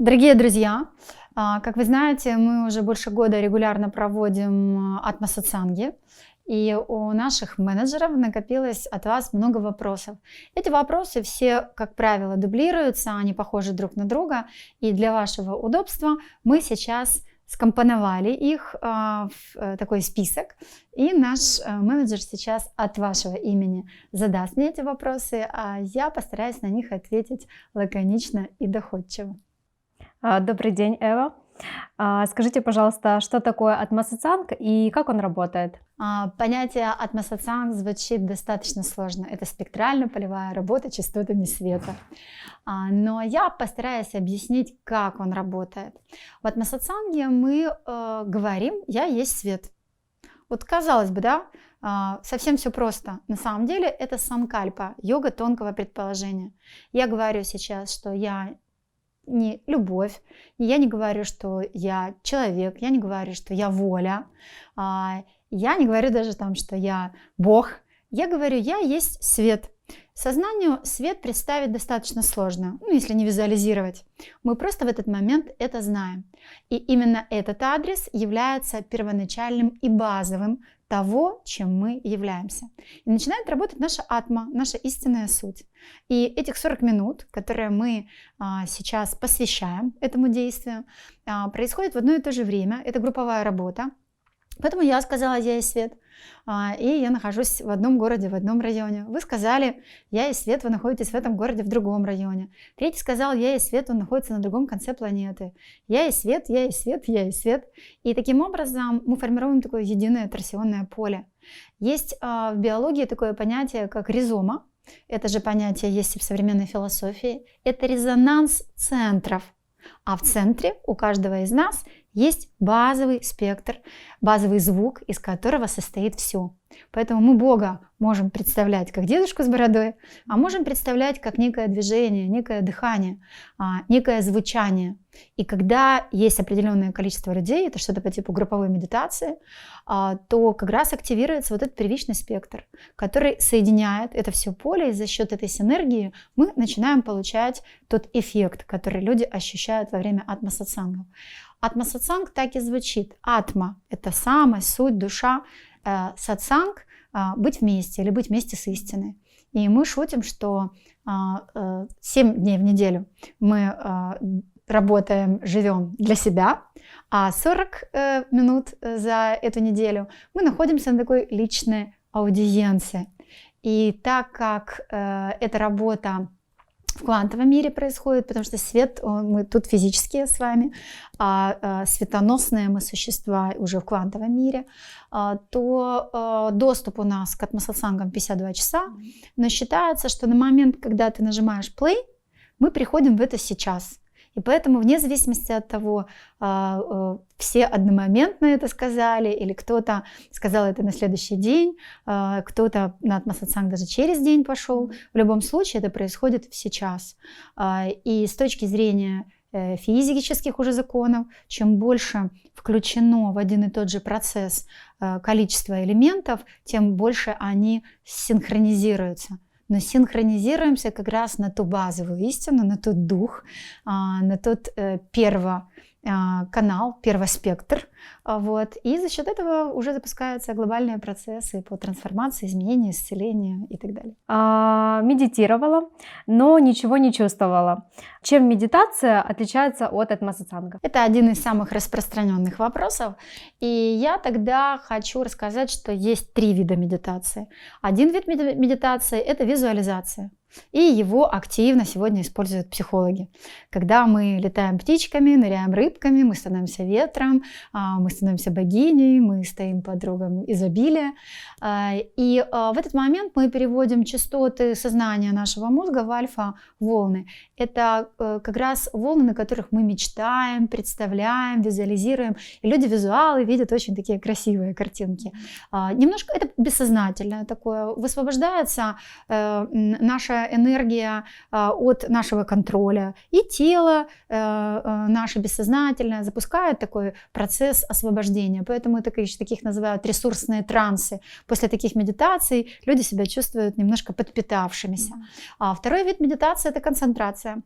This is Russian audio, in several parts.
Дорогие друзья, как вы знаете, мы уже больше года регулярно проводим атма-сатсанги, и у наших менеджеров накопилось от вас много вопросов. Эти вопросы все, как правило, дублируются, они похожи друг на друга, и для вашего удобства мы сейчас скомпоновали их в такой список, и наш менеджер сейчас от вашего имени задаст мне эти вопросы, а я постараюсь на них ответить лаконично и доходчиво. Добрый день, Эва. Скажите, пожалуйста, что такое атма-сатсанг и как он работает? Понятие атма-сатсанг звучит достаточно сложно. Это спектрально-полевая работа частотами света. Но я постараюсь объяснить, как он работает. В атма-сатсанге мы говорим «я есть свет». Вот казалось бы, да, совсем все просто. На самом деле это санкальпа, йога тонкого предположения. Я говорю сейчас, что я не любовь, я не говорю, что я человек, я не говорю, что я воля, я не говорю даже там, что я Бог. Я говорю, я есть свет. Сознанию свет представить достаточно сложно, если не визуализировать. Мы просто в этот момент это знаем. И именно этот адрес является первоначальным и базовым того, чем мы являемся. И начинает работать наша атма, наша истинная суть. И этих 40 минут, которые мы сейчас посвящаем этому действию, происходит в одно и то же время. Это групповая работа. Поэтому я сказала, я есть свет, и я нахожусь в одном городе, в одном районе. Вы сказали, я есть свет, вы находитесь в этом городе, в другом районе. Третий сказал, я есть свет, он находится на другом конце планеты. Я есть свет, я есть свет, я есть свет. И таким образом мы формируем такое единое торсионное поле. Есть в биологии такое понятие, как ризома. Это же понятие есть и в современной философии. Это резонанс центров. А в центре у каждого из нас есть базовый спектр, базовый звук, из которого состоит все. Поэтому мы Бога можем представлять как дедушку с бородой, а можем представлять как некое движение, некое дыхание, некое звучание. И когда есть определенное количество людей, это что-то по типу групповой медитации, то как раз активируется вот этот первичный спектр, который соединяет это все поле, и за счет этой синергии мы начинаем получать тот эффект, который люди ощущают во время атма-сатсангов. Атма-сатсанг так и звучит. Атма – это самая суть, душа. Сатсанг – быть вместе или быть вместе с истиной. И мы шутим, что 7 дней в неделю мы работаем, живем для себя, а 40 минут за эту неделю мы находимся на такой личной аудиенции. И так как эта работа в квантовом мире происходит, потому что свет, мы тут физические с вами, а светоносные мы существа уже в квантовом мире, то доступ у нас к атма-сатсангам 52 часа, но считается, что на момент, когда ты нажимаешь play, мы приходим в это сейчас. И поэтому вне зависимости от того, все одномоментно это сказали, или кто-то сказал это на следующий день, кто-то на атма-сатсанг даже через день пошел, в любом случае это происходит сейчас. И с точки зрения физических уже законов, чем больше включено в один и тот же процесс количество элементов, тем больше они синхронизируются. Но синхронизируемся как раз на ту базовую истину, на тот дух, на тот первоканал, первоспектр. Вот. И за счет этого уже запускаются глобальные процессы по трансформации, изменению, исцелению и так далее. Медитировала, но ничего не чувствовала. Чем медитация отличается от атма-сатсанга? Это один из самых распространенных вопросов. И я тогда хочу рассказать, что есть 3 вида медитации. Один вид медитации – это визуализация. И его активно сегодня используют психологи. Когда мы летаем птичками, ныряем рыбками, мы становимся ветром, мы становимся богиней, мы стоим под рогом изобилия. И в этот момент мы переводим частоты сознания нашего мозга в альфа-волны. Это как раз волны, на которых мы мечтаем, представляем, визуализируем. И люди-визуалы видят очень такие красивые картинки. Немножко это бессознательное такое. Высвобождается наша энергия от нашего контроля. И тело наше бессознательное запускает такой процесс освобождения. Поэтому таких называют ресурсные трансы. После таких медитаций люди себя чувствуют немножко подпитавшимися. А второй вид медитации – это концентрация.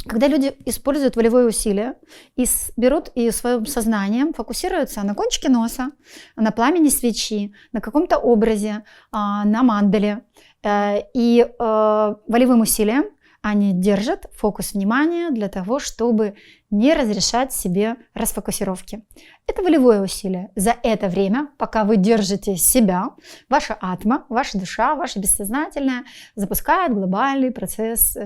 когда люди используют волевое усилие и берут и своим сознанием фокусируются на кончике носа, на пламени свечи, на каком-то образе, на мандале. И волевым усилием они держат фокус внимания для того, чтобы не разрешать себе расфокусировки. Это волевое усилие. За это время, пока вы держите себя, ваша атма, ваша душа, ваше бессознательное запускает глобальный процесс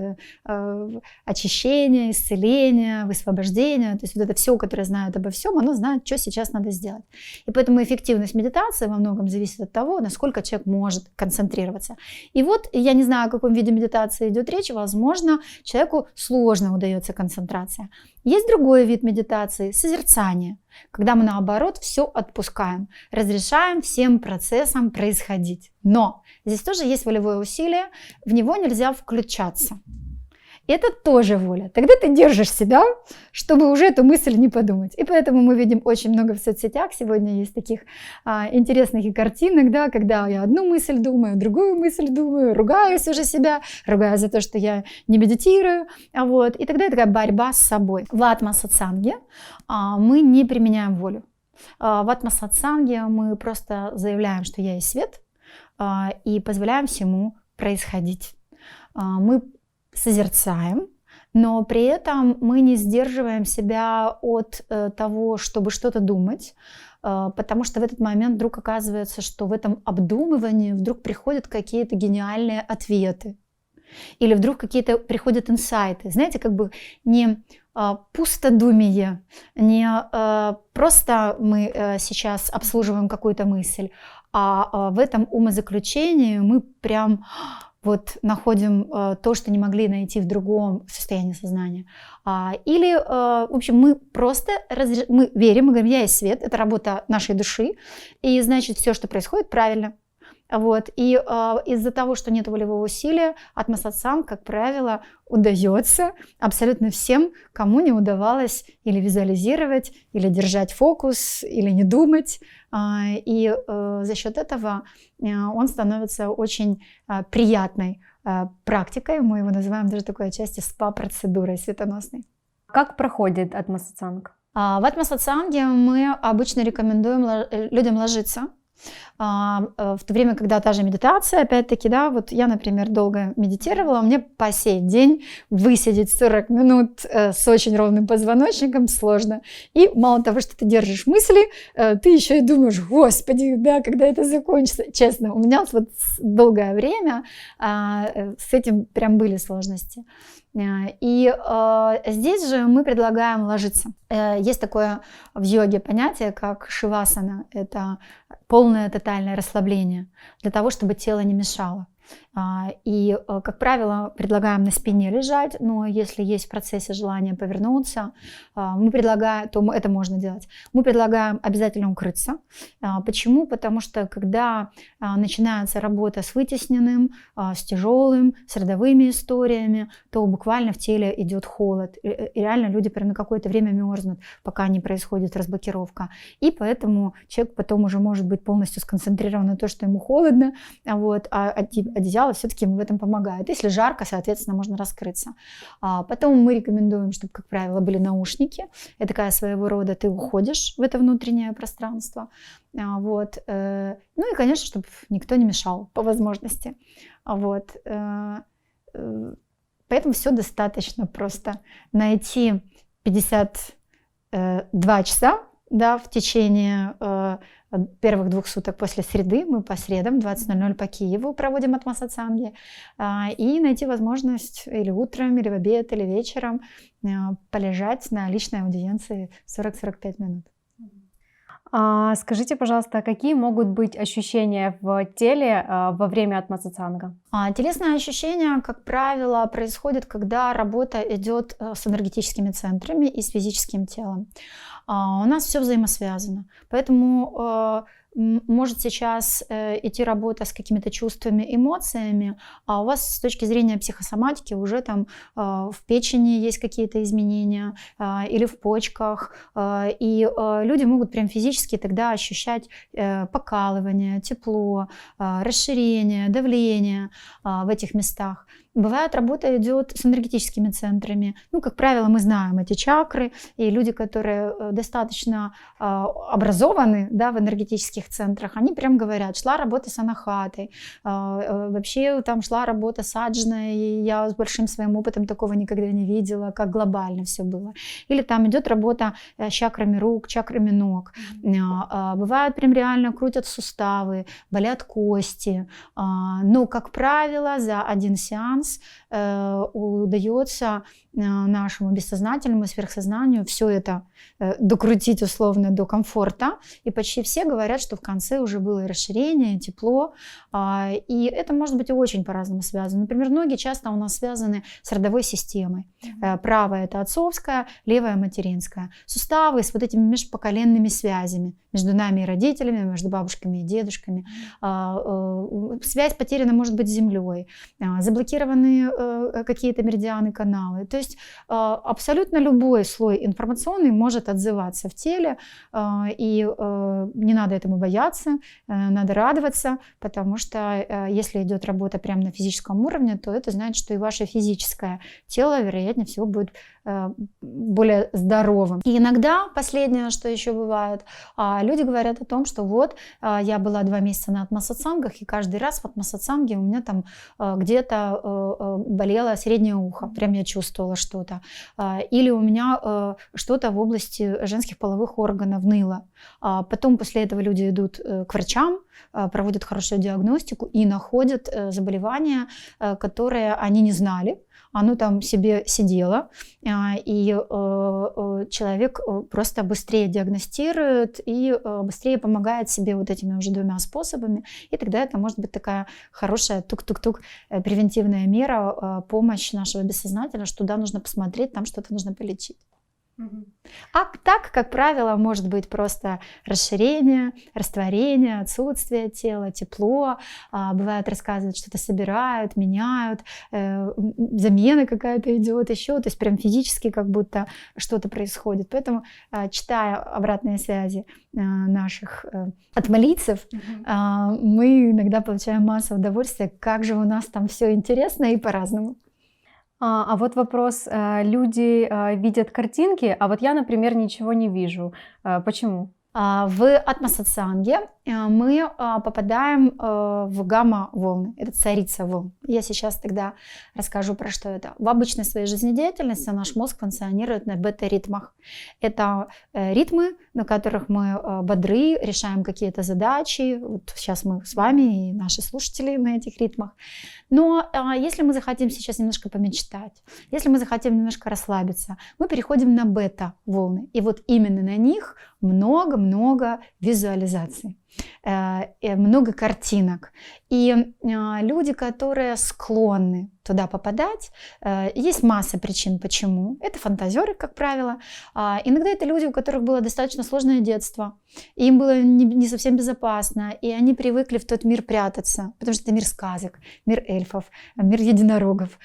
очищения, исцеления, высвобождения. То есть вот это все, которое знает обо всем, оно знает, что сейчас надо сделать. И поэтому эффективность медитации во многом зависит от того, насколько человек может концентрироваться. И вот я не знаю, о каком виде медитации идет речь, возможно, человеку сложно удается концентрация. Есть другой вид медитации – созерцание, когда мы наоборот все отпускаем, разрешаем всем процессам происходить. Но здесь тоже есть волевое усилие, в него нельзя включаться. Это тоже воля. Тогда ты держишь себя, чтобы уже эту мысль не подумать. И поэтому мы видим очень много в соцсетях. Сегодня есть таких интересных и картинок, да, когда я одну мысль думаю, другую мысль думаю, ругаюсь уже себя, ругаю за то, что я не медитирую. Вот. И тогда это такая борьба с собой. В атма-сатсанге мы не применяем волю. В атма-сатсанге мы просто заявляем, что я есть свет, и позволяем всему происходить. Мы созерцаем, но при этом мы не сдерживаем себя от того, чтобы что-то думать, потому что в этот момент вдруг оказывается, что в этом обдумывании вдруг приходят какие-то гениальные ответы. Или вдруг какие-то приходят инсайты. Знаете, как бы не пустодумие, не просто мы сейчас обслуживаем какую-то мысль, а в этом умозаключении мы прям вот находим то, что не могли найти в другом состоянии сознания. Или, в общем, мы просто мы верим, мы говорим, я есть свет, это работа нашей души, и значит, все, что происходит, правильно. Вот. И из-за того, что нет волевого усилия, атма-сатсанг, как правило, удается абсолютно всем, кому не удавалось или визуализировать, или держать фокус, или не думать. И за счет этого он становится очень приятной практикой. Мы его называем даже такой отчасти спа-процедурой светоносной. Как проходит атма-сатсанг? В атма-сатсанге мы обычно рекомендуем людям ложиться. В то время, когда та же медитация, опять-таки, да, вот я, например, долго медитировала, мне по сей день высидеть 40 минут с очень ровным позвоночником сложно. И мало того, что ты держишь мысли, ты еще и думаешь, господи, да, когда это закончится. Честно, у меня вот долгое время с этим прям были сложности. И здесь же мы предлагаем ложиться. Есть такое в йоге понятие, как шивасана. Это полное тотальное расслабление для того, чтобы тело не мешало. И, как правило, предлагаем на спине лежать, но если есть в процессе желание повернуться, мы предлагаем, то это можно делать. Мы предлагаем обязательно укрыться. Почему? Потому что когда начинается работа с вытесненным, с тяжелым, с родовыми историями, то буквально в теле идет холод. И реально люди прям на какое-то время мерзнут, пока не происходит разблокировка. И поэтому человек потом уже может быть полностью сконцентрирован на том, что ему холодно, вот, а одеяло все-таки ему в этом помогает. Если жарко, соответственно, можно раскрыться. Потом мы рекомендуем, чтобы, как правило, были наушники. Это такая своего рода, ты уходишь в это внутреннее пространство. Вот. Ну и, конечно, чтобы никто не мешал по возможности. Вот. Поэтому все достаточно просто. Найти 52 часа, да, в течение первых 2 суток после среды, мы по средам 20:00 по Киеву проводим атма-сатсанги, и найти возможность или утром, или в обед, или вечером полежать на личной аудиенции 40-45 минут. Скажите, пожалуйста, какие могут быть ощущения в теле во время атма-сатсанга? Телесные ощущения, как правило, происходят, когда работа идет с энергетическими центрами и с физическим телом. У нас все взаимосвязано, поэтому может сейчас идти работа с какими-то чувствами, эмоциями, а у вас с точки зрения психосоматики уже там в печени есть какие-то изменения или в почках, и люди могут прям физически тогда ощущать покалывание, тепло, расширение, давление в этих местах. Бывает, работа идет с энергетическими центрами. Ну, как правило, мы знаем эти чакры, и люди, которые достаточно образованы, да, в энергетических центрах, они прям говорят, шла работа с анахатой, вообще там шла работа с аджной, и я с большим своим опытом такого никогда не видела, как глобально все было. Или там идет работа с чакрами рук, чакрами ног. Бывает, прям реально крутят суставы, болят кости. Но, как правило, за один сеанс удается нашему бессознательному сверхсознанию все это докрутить условно до комфорта. И почти все говорят, что в конце уже было и расширение, и тепло. И это может быть очень по-разному связано. Например, ноги часто у нас связаны с родовой системой. Правая – это отцовская, левая – материнская. Суставы с вот этими межпоколенными связями между нами и родителями, между бабушками и дедушками. Связь потеряна, может быть, с землей. Заблокированы какие-то меридианы, каналы. То есть абсолютно любой слой информационный может отзываться в теле, и не надо этому бояться, надо радоваться, потому что если идет работа прямо на физическом уровне, то это значит, что и ваше физическое тело, вероятнее всего, будет более здоровым. И иногда, последнее, что еще бывает, люди говорят о том, что вот я была 2 месяца на атма-сатсангах, и каждый раз в атма-сатсанге у меня там где-то болело среднее ухо, прям я чувствовала что-то. Или у меня что-то в области женских половых органов ныло. Потом после этого люди идут к врачам, проводят хорошую диагностику и находят заболевания, которые они не знали. Оно там себе сидело, и человек просто быстрее диагностирует и быстрее помогает себе вот этими уже 2 способами. И тогда это может быть такая хорошая тук-тук-тук превентивная мера, помощь нашего бессознательного, что туда нужно посмотреть, там что-то нужно полечить. А так, как правило, может быть просто расширение, растворение, отсутствие тела, тепло. Бывает, рассказывают, что-то собирают, меняют, замена какая-то идет еще. То есть прям физически как будто что-то происходит. Поэтому, читая обратные связи наших атмалийцев, мы иногда получаем массу удовольствия, как же у нас там все интересно и по-разному. А вот вопрос, люди видят картинки, а вот я, например, ничего не вижу. Почему? В атма-сатсанге мы попадаем в гамма-волны, это царица волн. Я сейчас тогда расскажу, про что это. В обычной своей жизнедеятельности наш мозг функционирует на бета-ритмах. Это ритмы, на которых мы бодры, решаем какие-то задачи. Вот сейчас мы с вами и наши слушатели на этих ритмах. Но если мы захотим сейчас немножко помечтать, если мы захотим немножко расслабиться, мы переходим на бета-волны. И вот именно на них много-много визуализаций, много картинок. И люди, которые склонны туда попадать, есть масса причин, почему. Это фантазеры, как правило. Иногда это люди, у которых было достаточно сложное детство, и им было не совсем безопасно, и они привыкли в тот мир прятаться, потому что это мир сказок, мир эльфов, мир единорогов.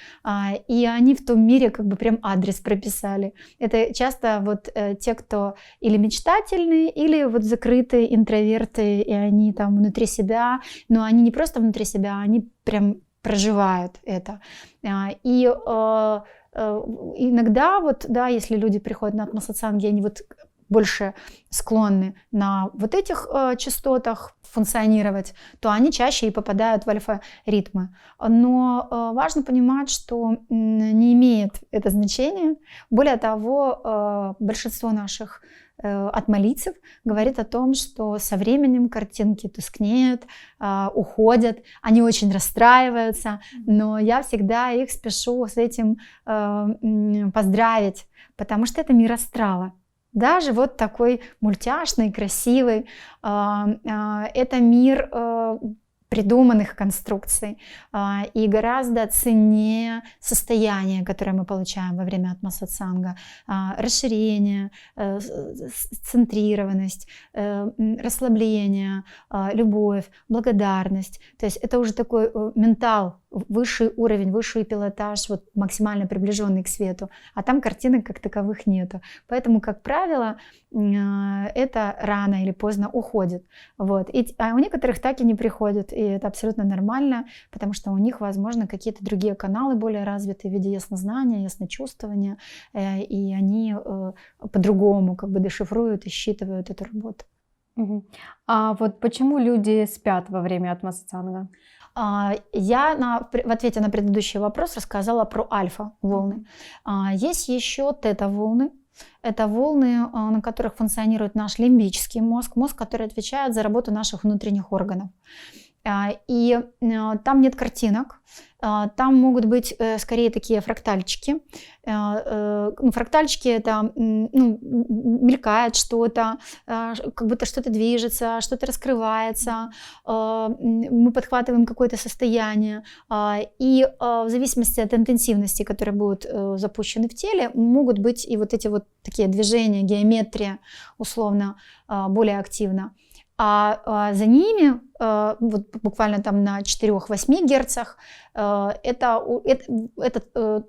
И они в том мире как бы прям адрес прописали. Это часто вот те, кто или мечтательные, или вот закрытые интроверты, и они там внутри себя, но они не просто внутри себя, они прям проживают это. И иногда вот, да, если люди приходят на атма-сатсанги, они вот больше склонны на вот этих частотах функционировать, то они чаще и попадают в альфа-ритмы. Но важно понимать, что не имеет это значения. Более того, большинство наших атмалийцев говорит о том, что со временем картинки тускнеют, уходят, они очень расстраиваются, но я всегда их спешу с этим поздравить, потому что это мир астрала. Даже вот такой мультяшный, красивый, это мир придуманных конструкций и гораздо ценнее состояние, которое мы получаем во время атма-сатсанга, расширение, центрированность, расслабление, любовь, благодарность. То есть это уже такой ментал, высший уровень, высший пилотаж, вот максимально приближенный к свету, а там картинок как таковых нету. Поэтому, как правило, это рано или поздно уходит. Вот. А у некоторых так и не приходит. и это абсолютно нормально, потому что у них, возможно, какие-то другие каналы более развиты в виде яснознания, ясночувствования, и они по-другому как бы дешифруют и считывают эту работу. Мгм. А вот почему люди спят во время атмосатсанга? Я в ответе на предыдущий вопрос рассказала про альфа-волны. Есть еще тета-волны. Это волны, на которых функционирует наш лимбический мозг, мозг, который отвечает за работу наших внутренних органов. И там нет картинок, там могут быть скорее такие фрактальчики. Фрактальчики — это мелькает что-то, как будто что-то движется, что-то раскрывается, мы подхватываем какое-то состояние. И в зависимости от интенсивности, которые будут запущены в теле, могут быть и вот эти вот такие движения, геометрия условно более активна. А за ними, вот буквально там на 4-8 герцах, этот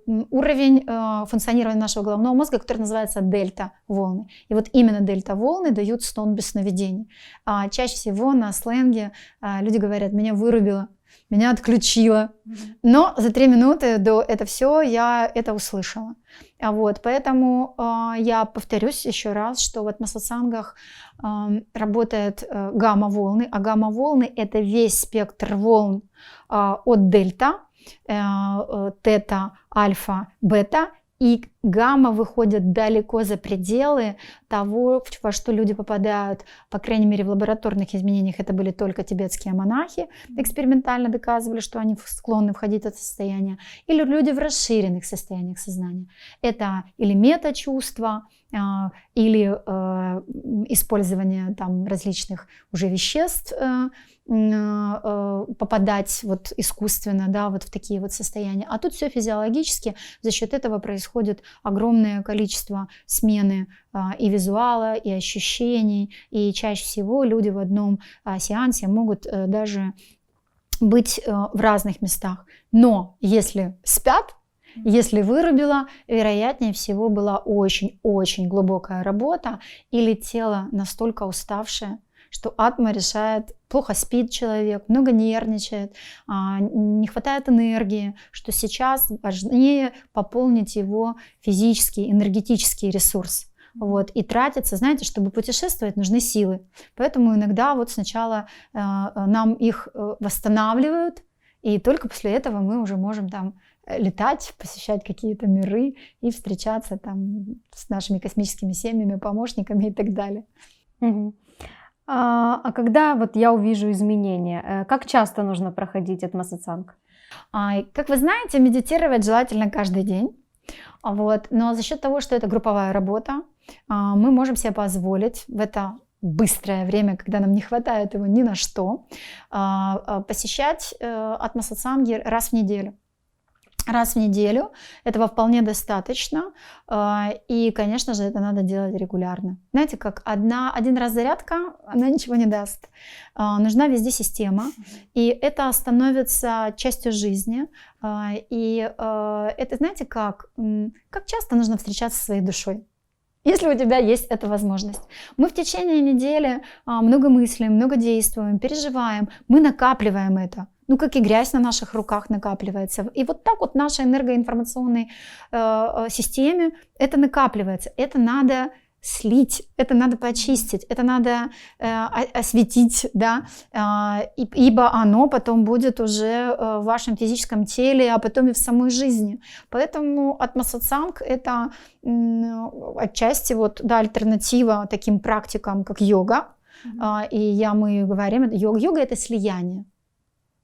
уровень функционирования нашего головного мозга, который называется дельта-волны. И вот именно дельта-волны дают сон без сновидений. Чаще всего на сленге люди говорят: меня вырубило, меня отключило. Но за 3 минуты до это все я это услышала. Вот, поэтому я повторюсь еще раз, что в атмосатсангах работают гамма-волны, а гамма-волны — это весь спектр волн от дельта, тета, альфа, бета, и гамма выходит далеко за пределы того, во что люди попадают. По крайней мере, в лабораторных изменениях это были только тибетские монахи, экспериментально доказывали, что они склонны входить в это состояние. Или люди в расширенных состояниях сознания. Это или мета-чувства, или использование там различных уже веществ, попадать вот искусственно, да, вот в такие вот состояния. А тут все физиологически, за счет этого происходит огромное количество смены и визуала, и ощущений, и чаще всего люди в одном сеансе могут даже быть в разных местах. Но если спят, если вырубила, вероятнее всего была очень-очень глубокая работа или тело настолько уставшее, что атма решает, плохо спит человек, много нервничает, не хватает энергии, что сейчас важнее пополнить его физический, энергетический ресурс. Вот, и тратиться, знаете, чтобы путешествовать, нужны силы. Поэтому иногда вот сначала нам их восстанавливают, и только после этого мы уже можем там летать, посещать какие-то миры и встречаться там с нашими космическими семьями, помощниками и так далее. Мгм. А когда вот я увижу изменения, как часто нужно проходить атмосатсанг? Как вы знаете, медитировать желательно каждый день. Вот. Но за счет того, что это групповая работа, мы можем себе позволить в это быстрое время, когда нам не хватает его ни на что, посещать атмосатсанги раз в неделю. Раз в неделю этого вполне достаточно, и, конечно же, это надо делать регулярно. Знаете, как один раз зарядка, она ничего не даст. Нужна везде система, и это становится частью жизни. И это, знаете, как часто нужно встречаться со своей душой, если у тебя есть эта возможность. Мы в течение недели много мыслим, много действуем, переживаем, мы накапливаем это. Как и грязь на наших руках накапливается. И вот так вот в нашей энергоинформационной системе это накапливается. Это надо слить, это надо почистить, это надо осветить, да, ибо оно потом будет уже в вашем физическом теле, а потом и в самой жизни. Поэтому атмосатсанг — это отчасти вот, да, альтернатива таким практикам, как йога. И мы говорим, йога — это слияние.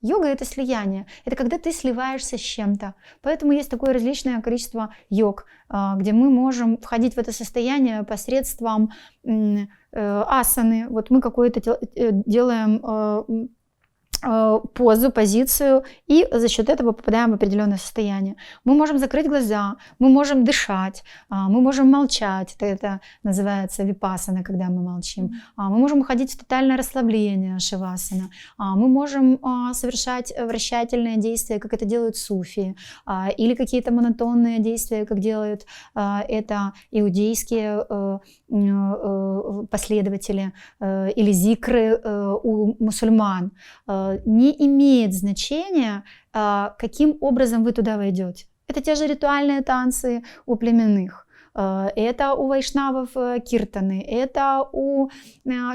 Йога — это слияние, это когда ты сливаешься с чем-то. Поэтому есть такое различное количество йог, где мы можем входить в это состояние посредством асаны. Вот мы какое-то делаем позу, позицию, и за счет этого попадаем в определенное состояние. Мы можем закрыть глаза, мы можем дышать, мы можем молчать, это называется випассана, когда мы молчим. Мы можем уходить в тотальное расслабление, шавасана. Мы можем совершать вращательные действия, как это делают суфи, или какие-то монотонные действия, как делают это иудейские последователи, или зикры у мусульман. не имеет значения, каким образом вы туда войдете. Это те же ритуальные танцы у племенных, это у вайшнавов киртаны, это у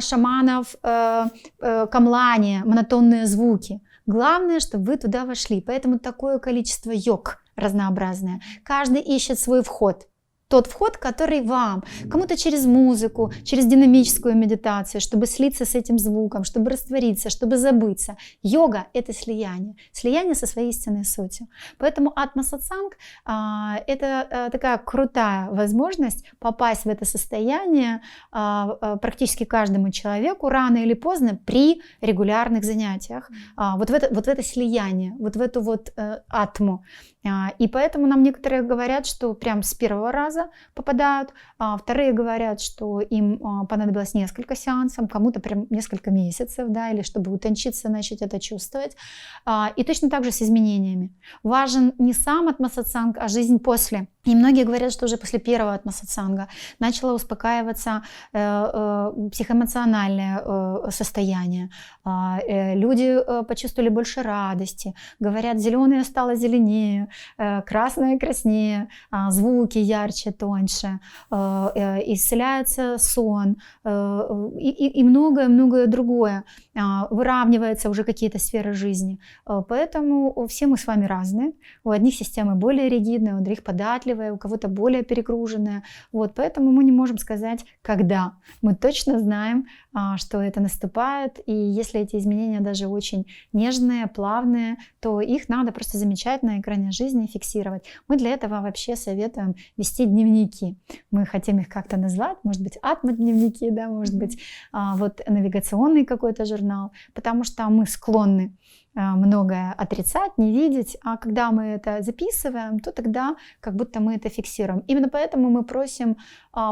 шаманов камлани, монотонные звуки. Главное, чтобы вы туда вошли. Поэтому такое количество йог разнообразное. Каждый ищет свой вход. Тот вход, который вам, кому-то через музыку, через динамическую медитацию, чтобы слиться с этим звуком, чтобы раствориться, чтобы забыться. Йога – это слияние со своей истинной сутью. Поэтому атма-сатсанг это такая крутая возможность попасть в это состояние практически каждому человеку рано или поздно при регулярных занятиях. Вот в это слияние, вот в эту вот атму. И поэтому нам некоторые говорят, что прям с первого раза попадают, вторые говорят, что им понадобилось несколько сеансов, кому-то прям несколько месяцев, да, или чтобы утончиться, начать это чувствовать. И точно так же с изменениями. Важен не сам атма-сатсанг, а жизнь после. И многие говорят, что уже после первого атма-сатсанга начало успокаиваться психоэмоциональное состояние. Люди почувствовали больше радости. Говорят, зеленое стало зеленее, красное краснее, звуки ярче, тоньше, исцеляется сон и многое-многое другое. Выравниваются уже какие-то сферы жизни. Поэтому все мы с вами разные. У одних системы более ригидные, у других податливые, у кого-то более перегруженные. Вот, поэтому мы не можем сказать, когда. Мы точно знаем, что это наступает, и если эти изменения даже очень нежные, плавные, то их надо просто замечать на экране жизни и фиксировать. Мы для этого вообще советуем вести дневники. Мы хотим их как-то назвать, может быть, атма-дневники, да, может быть, вот навигационный какой-то журнал, потому что мы склонны многое отрицать, не видеть, а когда мы это записываем, то тогда как будто мы это фиксируем. Именно поэтому мы просим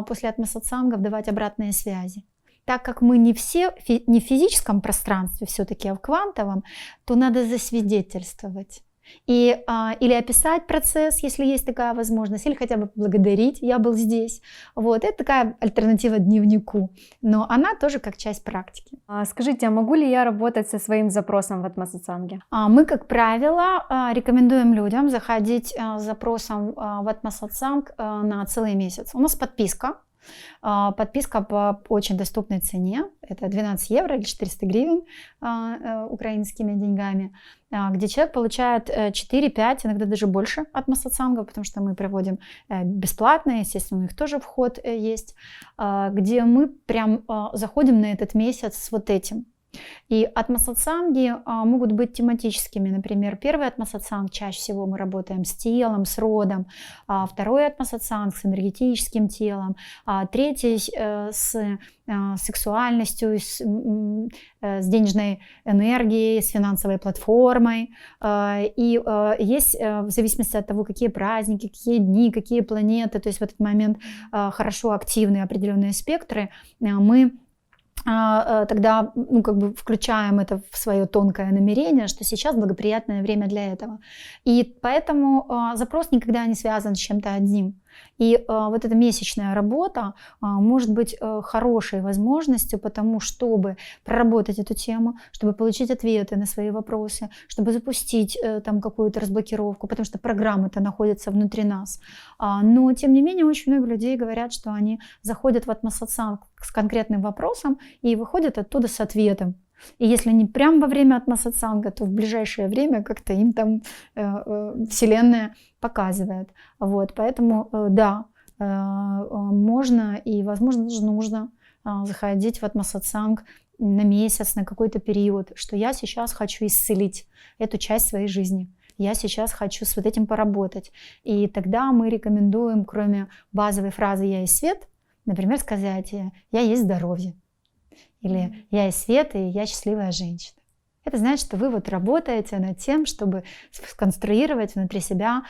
после атма-сатсангов давать обратные связи. Так как мы не в физическом пространстве все-таки, а в квантовом, то надо засвидетельствовать. Или описать процесс, если есть такая возможность, или хотя бы поблагодарить, я был здесь. Вот, это такая альтернатива дневнику, но она тоже как часть практики. Скажите, а могу ли я работать со своим запросом в атма-сатсанге? Мы, как правило, рекомендуем людям заходить с запросом в атма-сатсанг на целый месяц. У нас подписка. Подписка по очень доступной цене, это 12 евро или 400 гривен украинскими деньгами, где человек получает 4-5, иногда даже больше атма-сатсангов, потому что мы проводим бесплатно, естественно, у них тоже вход есть, где мы прям заходим на этот месяц с вот этим. И атма-сатсанги могут быть тематическими. Например, первый атма-сатсанг чаще всего мы работаем с телом, с родом, второй атма-сатсанг с энергетическим телом, третий с сексуальностью, с денежной энергией, с финансовой платформой. И есть, в зависимости от того, какие праздники, какие дни, какие планеты, то есть в этот момент хорошо активны определенные спектры, мы тогда включаем это в свое тонкое намерение, что сейчас благоприятное время для этого. И поэтому запрос никогда не связан с чем-то одним. И вот эта месячная работа может быть хорошей возможностью, потому чтобы проработать эту тему, чтобы получить ответы на свои вопросы, чтобы запустить там какую-то разблокировку, потому что программы-то находятся внутри нас. Но тем не менее очень много людей говорят, что они заходят в атма-сатсанг с конкретным вопросом и выходят оттуда с ответом. И если не прямо во время атма-сатсанга, то в ближайшее время как-то им там Вселенная показывает. Вот, поэтому да, можно и, возможно, даже нужно заходить в атма-сатсанг на месяц, на какой-то период, что я сейчас хочу исцелить эту часть своей жизни. Я сейчас хочу с вот этим поработать. И тогда мы рекомендуем, кроме базовой фразы «я есть свет», например, сказать «я есть здоровье». Или «я есть свет, и я счастливая женщина». Это значит, что вы вот работаете над тем, чтобы сконструировать внутри себя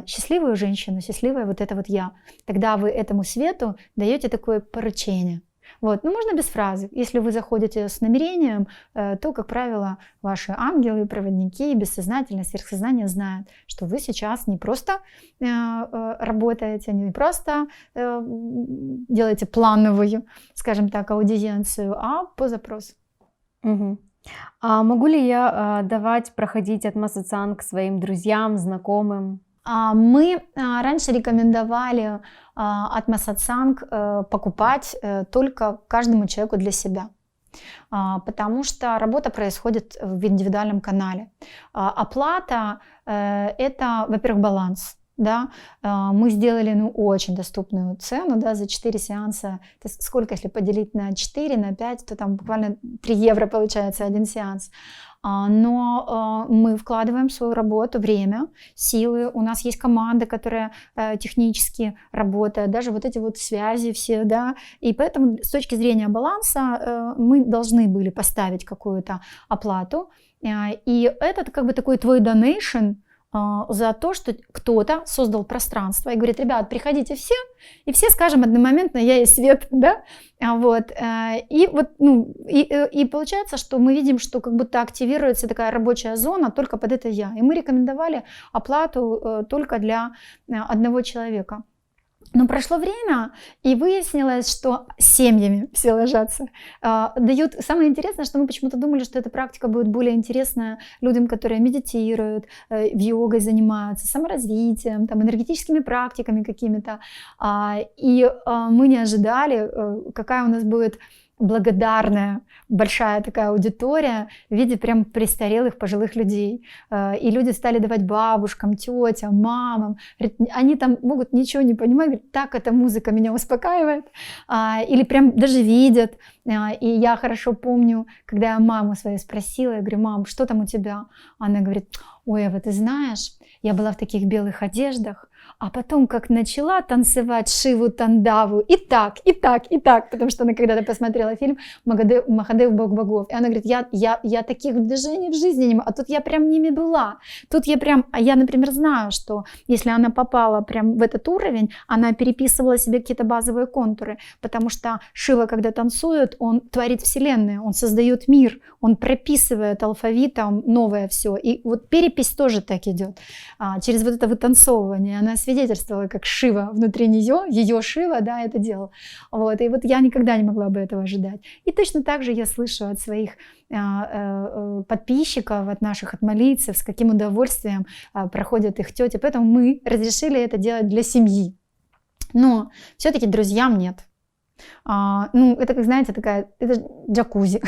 счастливую женщину, счастливое вот это вот «я». Тогда вы этому свету даете такое поручение. Вот. Ну, можно без фразы. Если вы заходите с намерением, то, как правило, ваши ангелы, проводники, бессознательное, сверхсознание знают, что вы сейчас не просто работаете, не просто делаете плановую, скажем так, аудиенцию, а по запросу. Угу. А могу ли я давать проходить атмосоцианг своим друзьям, знакомым? Мы раньше рекомендовали атмосоцианг покупать только каждому человеку для себя. Потому что работа происходит в индивидуальном канале. Оплата это, во-первых, баланс. Да? Мы сделали очень доступную цену, да, за 4 сеанса. Это сколько, если поделить на 4, на 5, то там буквально 3 евро получается один сеанс. Но мы вкладываем в свою работу время, силы. У нас есть команда, которая технически работает, даже вот эти вот связи все, да. И поэтому с точки зрения баланса мы должны были поставить какую-то оплату. И это как бы такой твой donation за то, что кто-то создал пространство и говорит: ребят, приходите все, и все скажем одномоментно: я есть свет, да, вот, и получается, что мы видим, что как будто активируется такая рабочая зона только под это я, и мы рекомендовали оплату только для одного человека. Но прошло время, и выяснилось, что семьями все ложатся. Дают. Самое интересное, что мы почему-то думали, что эта практика будет более интересная людям, которые медитируют, йогой занимаются, саморазвитием, там, энергетическими практиками какими-то. И мы не ожидали, какая у нас будет благодарная, большая такая аудитория в виде прям престарелых пожилых людей. И люди стали давать бабушкам, тетям, мамам. Они там могут ничего не понимать, говорят: так эта музыка меня успокаивает. Или прям даже видят. И я хорошо помню, когда я маму свою спросила, я говорю: мам, что там у тебя? Она говорит: ой, Эва, ты знаешь, я была в таких белых одеждах, а потом как начала танцевать Шиву Тандаву, и так, потому что она когда-то посмотрела фильм «Махадев, Бог богов», и она говорит: я таких движений в жизни не могу, а тут я прям ними была, я, например, знаю, что если она попала прям в этот уровень, она переписывала себе какие-то базовые контуры, потому что Шива, когда танцует, он творит вселенную, он создает мир, он прописывает алфавитом новое все, и вот перепись тоже так идет, через вот это вытанцовывание. Она свидетельствовала, как Шива внутри нее, ее Шива, да, это делал. Вот. И вот я никогда не могла бы этого ожидать. И точно так же я слышу от своих подписчиков, от наших отмолийцев, с каким удовольствием проходят их тети. Поэтому мы разрешили это делать для семьи. Но все-таки друзьям нет. Это, как знаете, это джакузи.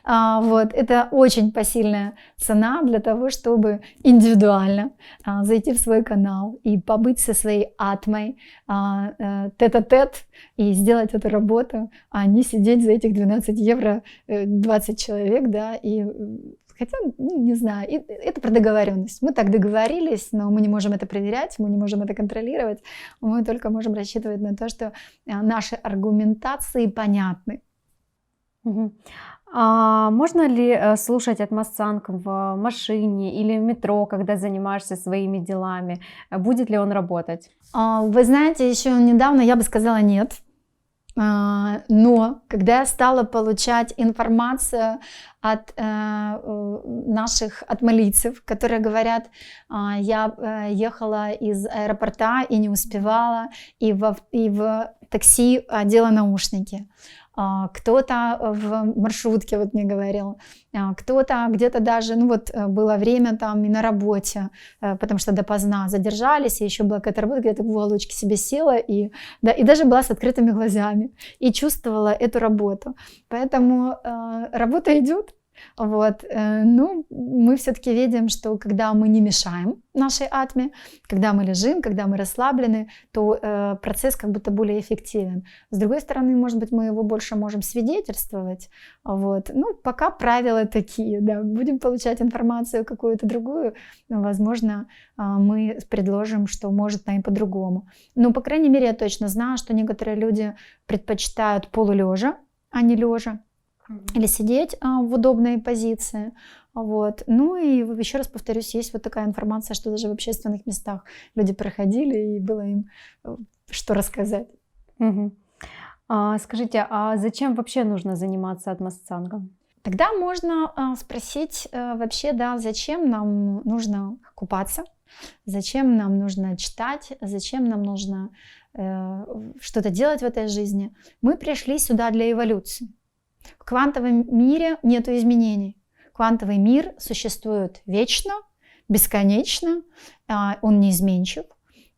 Вот, это очень посильная цена для того, чтобы индивидуально зайти в свой канал и побыть со своей атмой тет-а-тет и сделать эту работу, а не сидеть за этих 12 евро 20 человек, да, и хотя, не знаю, это про договоренность. Мы так договорились, но мы не можем это проверять, мы не можем это контролировать, мы только можем рассчитывать на то, что наши аргументации понятны. Угу. А можно ли слушать атмосцанг в машине или в метро, когда занимаешься своими делами? Будет ли он работать? Вы знаете, еще недавно я бы сказала нет. Но когда я стала получать информацию от наших отмолийцев, которые говорят: я ехала из аэропорта и не успевала, и в такси одела наушники. Кто-то в маршрутке вот мне говорил, кто-то где-то даже, было время там и на работе, потому что допоздна задержались, и еще была какая-то работа, где-то в уголочке себе села, и даже была с открытыми глазами, и чувствовала эту работу. Поэтому работа идет. Вот. Мы все-таки видим, что когда мы не мешаем нашей атме, когда мы лежим, когда мы расслаблены, то процесс как будто более эффективен. С другой стороны, может быть, мы его больше можем свидетельствовать. Вот. Пока правила такие, да. Будем получать информацию какую-то другую, возможно, мы предложим, что может и по-другому. Но, по крайней мере, я точно знаю, что некоторые люди предпочитают полулежа, а не лежа. Или сидеть в удобной позиции. Вот. И еще раз повторюсь, есть вот такая информация, что даже в общественных местах люди проходили, и было им что рассказать. Угу. Скажите, а зачем вообще нужно заниматься атмосцангом? Тогда можно спросить вообще, да, зачем нам нужно купаться, зачем нам нужно читать, зачем нам нужно что-то делать в этой жизни. Мы пришли сюда для эволюции. В квантовом мире нет изменений. Квантовый мир существует вечно, бесконечно, он неизменчив,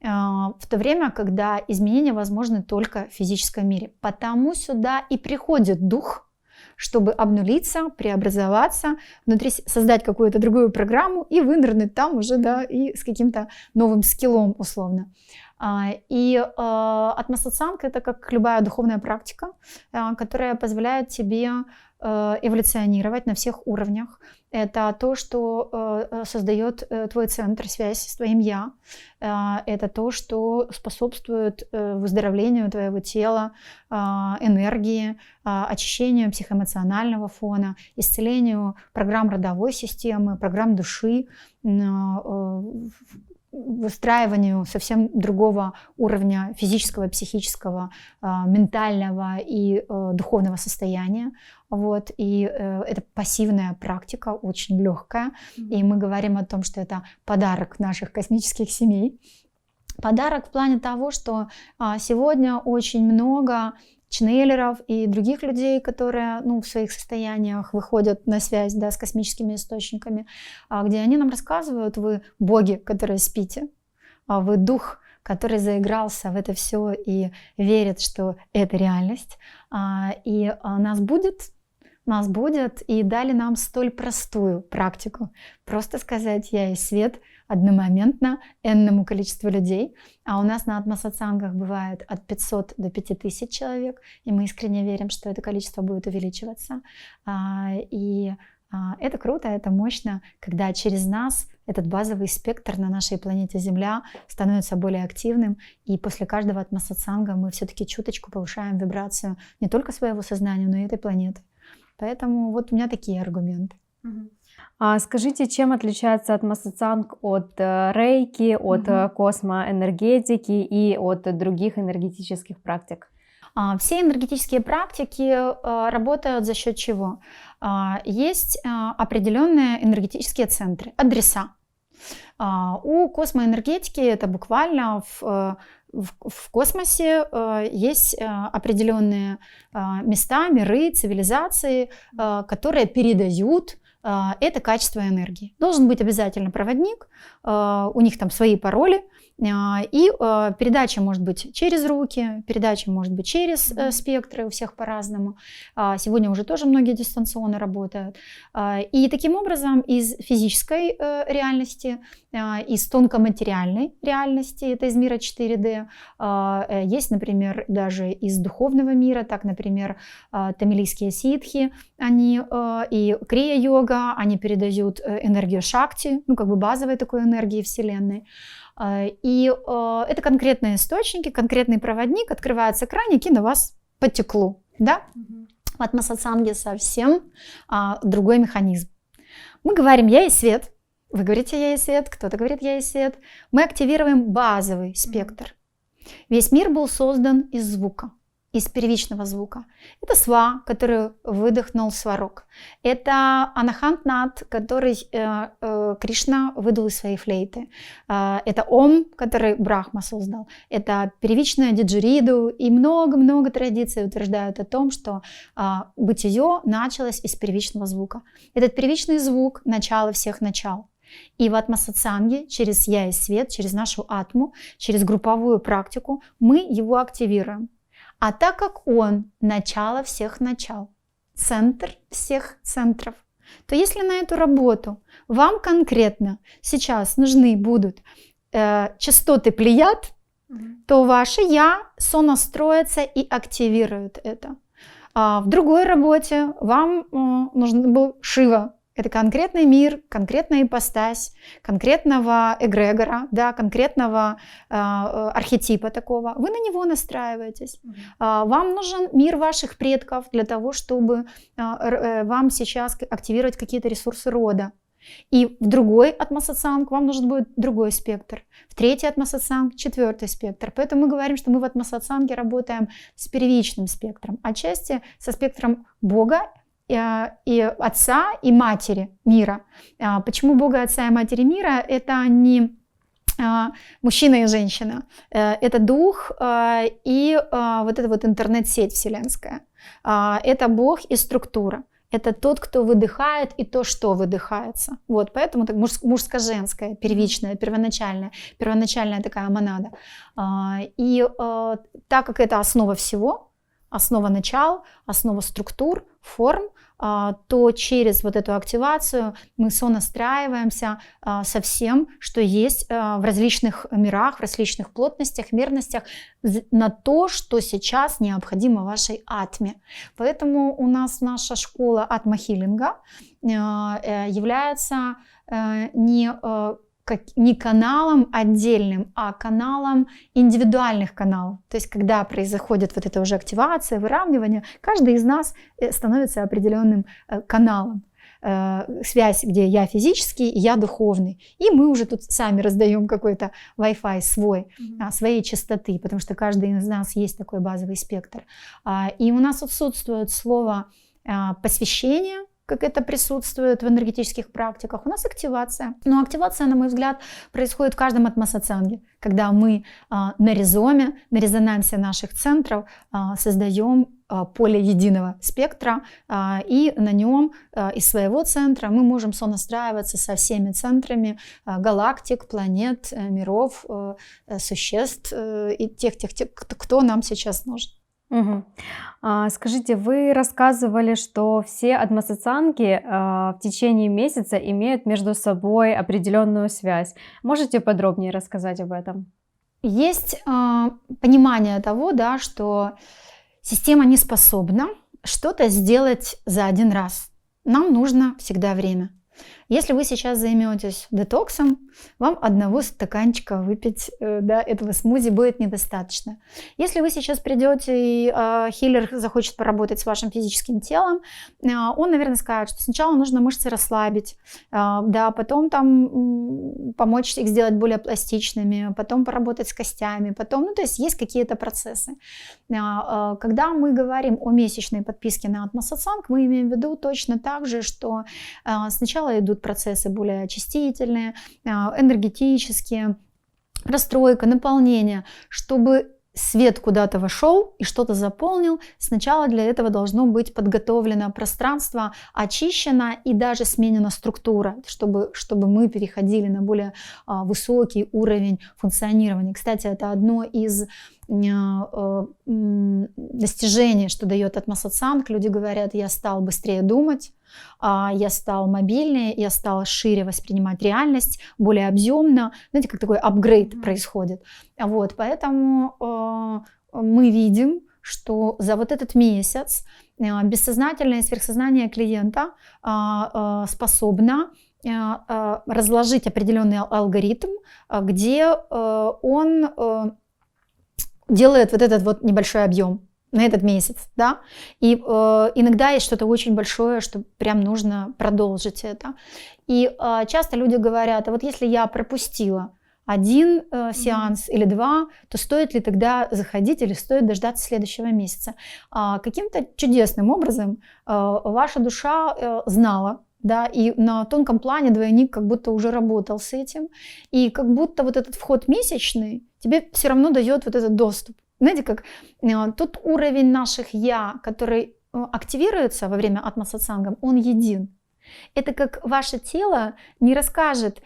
в то время, когда изменения возможны только в физическом мире. Потому сюда и приходит дух, чтобы обнулиться, преобразоваться, внутри создать какую-то другую программу и вынырнуть там уже, да, и с каким-то новым скиллом условно. И атма-сатсанг — это как любая духовная практика, которая позволяет тебе эволюционировать на всех уровнях. Это то, что создает твой центр, связь с твоим «я». Это то, что способствует выздоровлению твоего тела, энергии, очищению психоэмоционального фона, исцелению программ родовой системы, программ души, выстраиванию совсем другого уровня физического, психического, ментального и духовного состояния. Вот. И это пассивная практика, очень легкая. И мы говорим о том, что это подарок наших космических семей. Подарок в плане того, что сегодня очень много ченнелеров и других людей, которые в своих состояниях выходят на связь, да, с космическими источниками, где они нам рассказывают: вы боги, которые спите, вы дух, который заигрался в это все и верит, что это реальность, и нас будет, и дали нам столь простую практику. Просто сказать «я и свет» одномоментно энному количеству людей. А у нас на атма-сатсангах бывает от 500 до 5000 человек, и мы искренне верим, что это количество будет увеличиваться. И это круто, это мощно, когда через нас этот базовый спектр на нашей планете Земля становится более активным, и после каждого атма-сатсанга мы все-таки чуточку повышаем вибрацию не только своего сознания, но и этой планеты. Поэтому вот у меня такие аргументы. Скажите, чем отличается атма-сатсанг от рейки, от космоэнергетики и от других энергетических практик? Все энергетические практики работают за счет чего? Есть определенные энергетические центры, адреса. У космоэнергетики это буквально в космосе есть определенные места, миры, цивилизации, которые передают это качество энергии. Должен быть обязательно проводник, у них там свои пароли, и передача может быть через руки, передача может быть через спектры, у всех по-разному. Сегодня уже тоже многие дистанционно работают. И таким образом из физической реальности, из тонкоматериальной реальности, это из мира 4D, есть, например, даже из духовного мира, так, например, тамилийские ситхи, они и крия-йога, они передают энергию шакти, как бы базовой такой энергии Вселенной. И это конкретные источники, конкретный проводник, открывается краник, и на вас потекло. Да? В атма-сатсанге совсем другой механизм. Мы говорим «я и свет», вы говорите «я и свет», кто-то говорит «я и свет». Мы активируем базовый спектр. Весь мир был создан из звука, из первичного звука. Это сва, который выдохнул сварог. Это анахант-нат, который Кришна выдул из своей флейты. Это ом, который Брахма создал. Это первичная диджериду. И много-много традиций утверждают о том, что бытие началось из первичного звука. Этот первичный звук — начало всех начал. И в атма-сатсанге через «я и свет», через нашу атму, через групповую практику мы его активируем. А так как он начало всех начал, центр всех центров, то если на эту работу вам конкретно сейчас нужны будут частоты плеяд, то ваше «я» сонастроится и активирует это. В другой работе вам нужен был Шива. Это конкретный мир, конкретная ипостась, конкретного эгрегора, да, конкретного архетипа такого. Вы на него настраиваетесь. Вам нужен мир ваших предков для того, чтобы вам сейчас активировать какие-то ресурсы рода. И в другой атма-сатсанг вам нужен будет другой спектр. В третий атма-сатсанг — четвертый спектр. Поэтому мы говорим, что мы в атма-сатсанге работаем с первичным спектром, отчасти со спектром Бога, и Отца, и Матери мира. Почему Бога, Отца и Матери мира? Это не мужчина и женщина. Это дух и вот эта вот интернет-сеть вселенская. Это Бог и структура. Это тот, кто выдыхает, и то, что выдыхается. Вот, поэтому так мужско-женское, первичное, первоначальная такая монада. И так как это основа всего, основа начал, основа структур, форм, то через вот эту активацию мы сонастраиваемся со всем, что есть в различных мирах, в различных плотностях, мерностях, на то, что сейчас необходимо вашей атме. Поэтому у нас наша школа атма-хиллинга является не каналом отдельным, а каналом индивидуальных каналов. То есть, когда происходит вот эта уже активация, выравнивание, каждый из нас становится определенным каналом. Связь, где я физический, я духовный. И мы уже тут сами раздаем какой-то Wi-Fi свой, своей частоты, потому что каждый из нас есть такой базовый спектр. И у нас отсутствует слово посвящение, как это присутствует в энергетических практиках. У нас активация. Но активация, на мой взгляд, происходит в каждом атма-сатсанге, когда мы на резоме, на резонансе наших центров создаем поле единого спектра, и на нем из своего центра мы можем сонастраиваться со всеми центрами галактик, планет, миров, существ и тех, кто нам сейчас нужен. Угу. Скажите, вы рассказывали, что все атма-сатсанги в течение месяца имеют между собой определенную связь. Можете подробнее рассказать об этом? Есть понимание того, да, что система не способна что-то сделать за один раз. Нам нужно всегда время. Если вы сейчас займетесь детоксом, вам одного стаканчика выпить этого смузи будет недостаточно. Если вы сейчас придете и хиллер захочет поработать с вашим физическим телом, он, наверное, скажет, что сначала нужно мышцы расслабить, потом там помочь их сделать более пластичными, потом поработать с костями, потом, то есть есть какие-то процессы. Когда мы говорим о месячной подписке на атма-сатсанг, мы имеем в виду точно так же, что сначала идут процессы более очистительные, энергетические, расстройка, наполнение. Чтобы свет куда-то вошел и что-то заполнил, сначала для этого должно быть подготовлено пространство, очищено и даже сменена структура, чтобы мы переходили на более высокий уровень функционирования. Кстати, это одно из достижений, что дает атма-сатсанг. Люди говорят: я стал быстрее думать, я стал мобильнее, я стал шире воспринимать реальность, более объемно. Знаете, как такой апгрейд происходит. Вот, поэтому мы видим, что за вот этот месяц бессознательное и сверхсознание клиента способно разложить определенный алгоритм, где он делает вот этот вот небольшой объем на этот месяц, да, и иногда есть что-то очень большое, что прям нужно продолжить это. И часто люди говорят: а вот если я пропустила один сеанс или два, то стоит ли тогда заходить или стоит дождаться следующего месяца? Каким-то чудесным образом ваша душа знала, да, и на тонком плане двойник как будто уже работал с этим, и как будто вот этот вход месячный тебе все равно дает вот этот доступ. Знаете, как тот уровень наших «я», который активируется во время атма-сатсанга, он един. Это как ваше тело не расскажет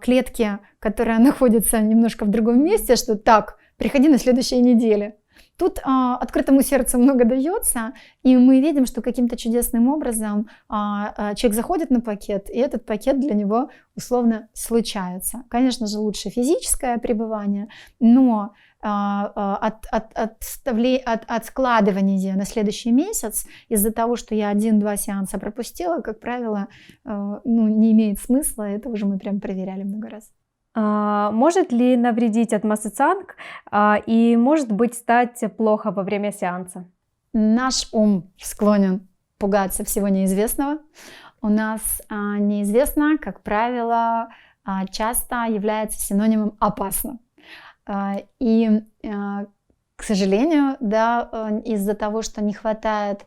клетке, которая находится немножко в другом месте, что так, приходи на следующей неделе. Тут открытому сердцу много дается, и мы видим, что каким-то чудесным образом человек заходит на пакет, и этот пакет для него условно случается. Конечно же, лучше физическое пребывание, но откладывание на следующий месяц из-за того, что я 1-2 сеанса пропустила, как правило, не имеет смысла. Это уже мы прям проверяли много раз. Может ли навредить атма-сатсанг и, может быть, стать плохо во время сеанса? Наш ум склонен пугаться всего неизвестного. У нас неизвестно, как правило, часто является синонимом «опасно». И, к сожалению, да, из-за того, что не хватает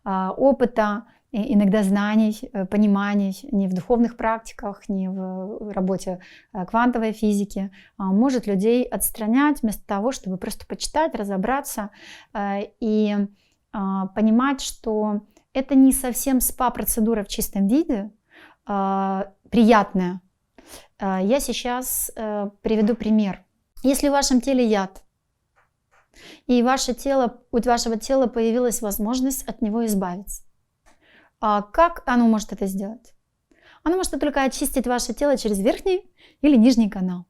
опыта, иногда знаний, пониманий ни в духовных практиках, ни в работе квантовой физики может людей отстранять вместо того, чтобы просто почитать, разобраться и понимать, что это не совсем спа-процедура в чистом виде, приятная. Я сейчас приведу пример. Если в вашем теле яд, и у вашего тела появилась возможность от него избавиться, как оно может это сделать? Оно может только очистить ваше тело через верхний или нижний канал.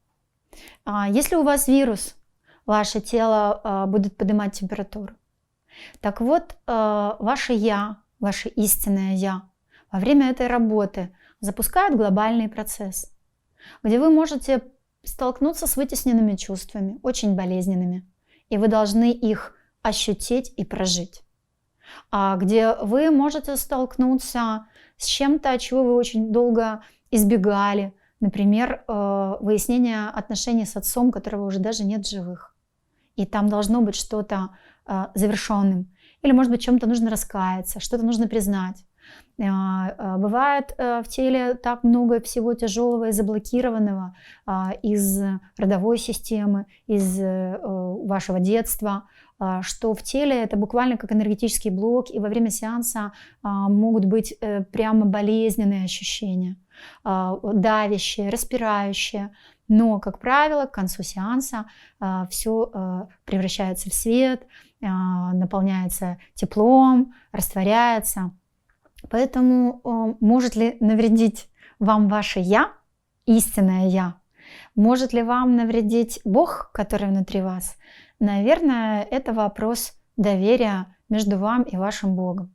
Если у вас вирус, ваше тело будет поднимать температуру. Так вот, ваше «я», ваше истинное «я» во время этой работы запускает глобальный процесс, где вы можете столкнуться с вытесненными чувствами, очень болезненными, и вы должны их ощутить и прожить. Где вы можете столкнуться с чем-то, чего вы очень долго избегали, например, выяснение отношений с отцом, которого уже даже нет в живых. И там должно быть что-то завершенным. Или, может быть, в чем-то нужно раскаяться, что-то нужно признать. Бывает в теле так много всего тяжелого и заблокированного из родовой системы, из вашего детства, что в теле это буквально как энергетический блок, и во время сеанса могут быть прямо болезненные ощущения, давящие, распирающие. Но, как правило, к концу сеанса все превращается в свет, наполняется теплом, растворяется. Поэтому может ли навредить вам ваше «я», истинное «я»? Может ли вам навредить Бог, который внутри вас? Наверное, это вопрос доверия между вам и вашим Богом.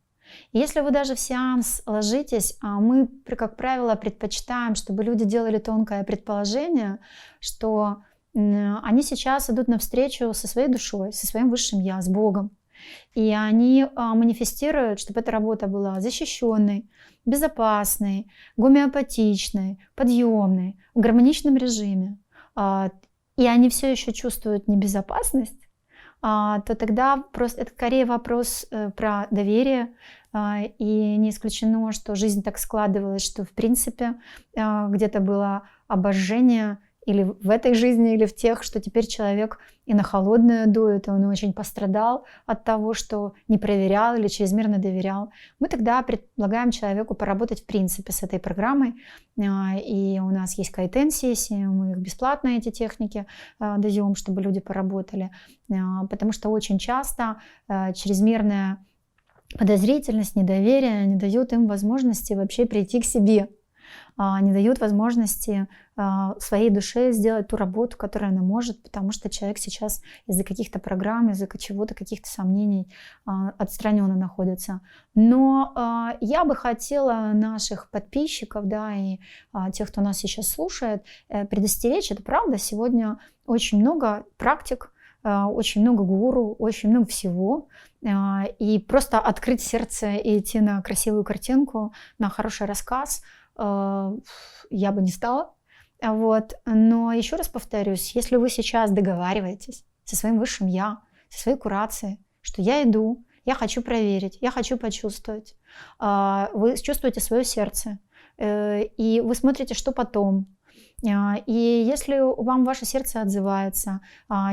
И если вы даже в сеанс ложитесь, мы, как правило, предпочитаем, чтобы люди делали тонкое предположение, что они сейчас идут навстречу со своей душой, со своим высшим «я», с Богом. И они манифестируют, чтобы эта работа была защищенной, безопасной, гомеопатичной, подъемной, в гармоничном режиме. И они все еще чувствуют небезопасность, то тогда просто это скорее вопрос про доверие. И не исключено, что жизнь так складывалась, что в принципе где-то было обожжение или в этой жизни, или в тех, что теперь человек и на холодную дует, и он очень пострадал от того, что не проверял или чрезмерно доверял. Мы тогда предлагаем человеку поработать в принципе с этой программой. И у нас есть кайтен-сессии, мы их бесплатно, эти техники, даем, чтобы люди поработали. Потому что очень часто чрезмерная подозрительность, недоверие не дают им возможности вообще прийти к себе, не дают возможности своей душе сделать ту работу, которую она может, потому что человек сейчас из-за каких-то программ, из-за чего-то, каких-то сомнений отстраненно находится. Но я бы хотела наших подписчиков, да, и тех, кто нас сейчас слушает, предостеречь. Это правда, сегодня очень много практик, очень много гуру, очень много всего. И просто открыть сердце и идти на красивую картинку, на хороший рассказ я бы не стала. Вот. Но еще раз повторюсь, если вы сейчас договариваетесь со своим высшим «я», со своей курацией, что я иду, я хочу проверить, я хочу почувствовать, вы чувствуете свое сердце, и вы смотрите, что потом. И если вам ваше сердце отзывается,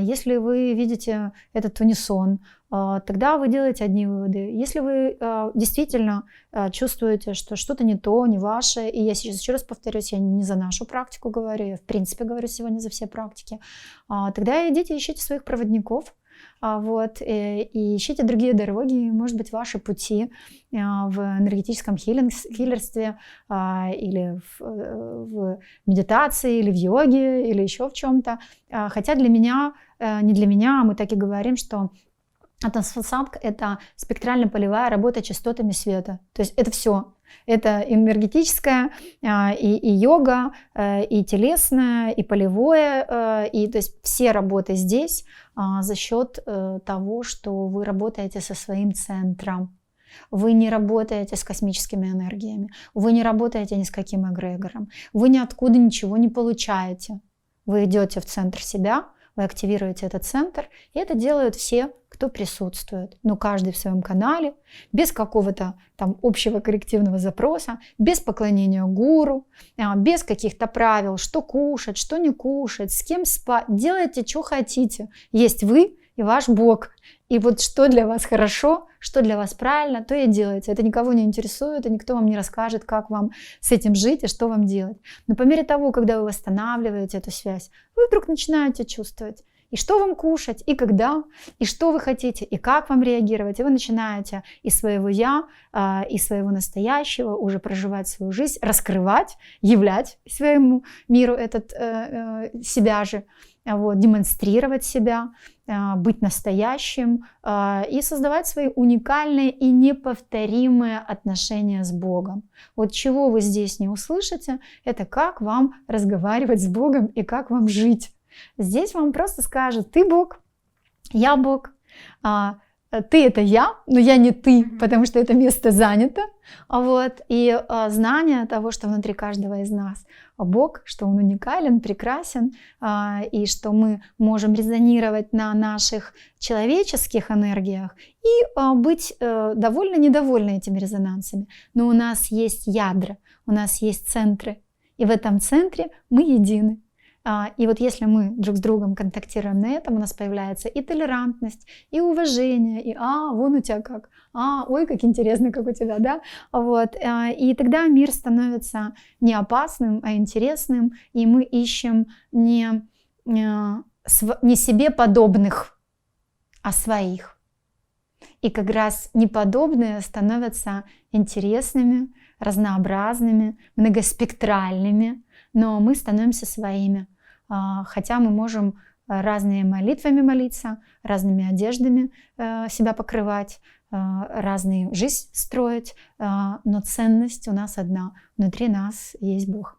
если вы видите этот унисон, тогда вы делаете одни выводы. Если вы действительно чувствуете, что что-то не то, не ваше, и я сейчас еще раз повторюсь, я не за нашу практику говорю, я в принципе говорю сегодня за все практики, тогда идите ищите своих проводников, вот, и ищите другие дороги, может быть, ваши пути в энергетическом хилерстве или в медитации, или в йоге, или еще в чем-то. Хотя для меня, не для меня, мы так и говорим, что трансансансанг — это спектрально-полевая работа частотами света. То есть это все. Это энергетическая, и йога, и телесная, и полевое, и то есть все работы здесь за счет того, что вы работаете со своим центром. Вы не работаете с космическими энергиями, вы не работаете ни с каким эгрегором, вы ниоткуда ничего не получаете. Вы идете в центр себя, вы активируете этот центр, и это делают все, кто присутствует, но каждый в своем канале, без какого-то там общего коррективного запроса, без поклонения гуру, без каких-то правил, что кушать, что не кушать, с кем спать. Делайте, что хотите. Есть вы и ваш Бог. И вот что для вас хорошо, что для вас правильно, то и делайте. Это никого не интересует, и никто вам не расскажет, как вам с этим жить и что вам делать. Но по мере того, когда вы восстанавливаете эту связь, вы вдруг начинаете чувствовать, и что вам кушать, и когда, и что вы хотите, и как вам реагировать. И вы начинаете из своего «я», из своего настоящего уже проживать свою жизнь, раскрывать, являть своему миру этот себя же, вот, демонстрировать себя, быть настоящим и создавать свои уникальные и неповторимые отношения с Богом. Вот чего вы здесь не услышите, это как вам разговаривать с Богом и как вам жить. Здесь вам просто скажут: ты Бог, я Бог, ты это я, но я не ты, потому что это место занято. Вот. И знание того, что внутри каждого из нас Бог, что Он уникален, прекрасен, и что мы можем резонировать на наших человеческих энергиях и быть довольно недовольны этими резонансами. Но у нас есть ядра, у нас есть центры, и в этом центре мы едины. И вот если мы друг с другом контактируем на этом, у нас появляется и толерантность, и уважение, и вон у тебя как, ой, как интересно, как у тебя, да? Вот. И тогда мир становится не опасным, а интересным, и мы ищем не себе подобных, а своих. И как раз неподобные становятся интересными, разнообразными, многоспектральными, но мы становимся своими. Хотя мы можем разными молитвами молиться, разными одеждами себя покрывать, разную жизнь строить, но ценность у нас одна. Внутри нас есть Бог.